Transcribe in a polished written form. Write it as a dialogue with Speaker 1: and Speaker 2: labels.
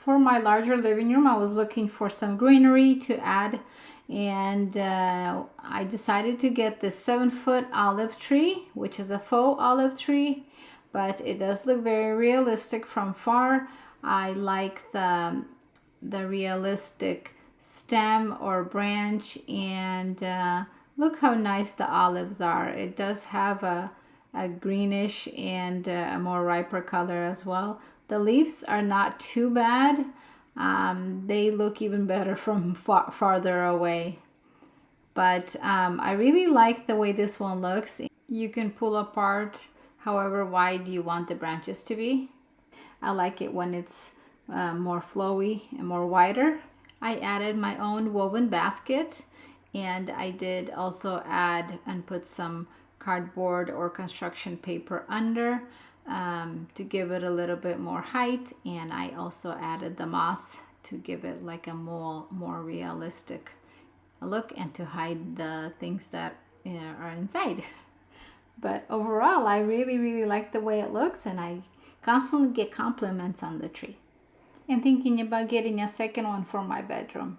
Speaker 1: for my larger living room, I was looking for some greenery to add, and I decided to get this 7-foot olive tree, which is a faux olive tree, but it does look very realistic from far. I like the realistic stem or branch, and look how nice the olives are. It does have a greenish and a more riper color as well. The leaves are not too bad. They look even better from farther away. But I really like the way this one looks. You can pull apart however wide you want the branches to be. I like it when it's more flowy and more wider. I added my own woven basket, and I did also add and put some cardboard or construction paper under to give it a little bit more height, and I also added the moss to give it like a more realistic look and to hide the things that are inside. But overall, I really like the way it looks, and I constantly get compliments on the tree. And thinking about getting a second one for my bedroom.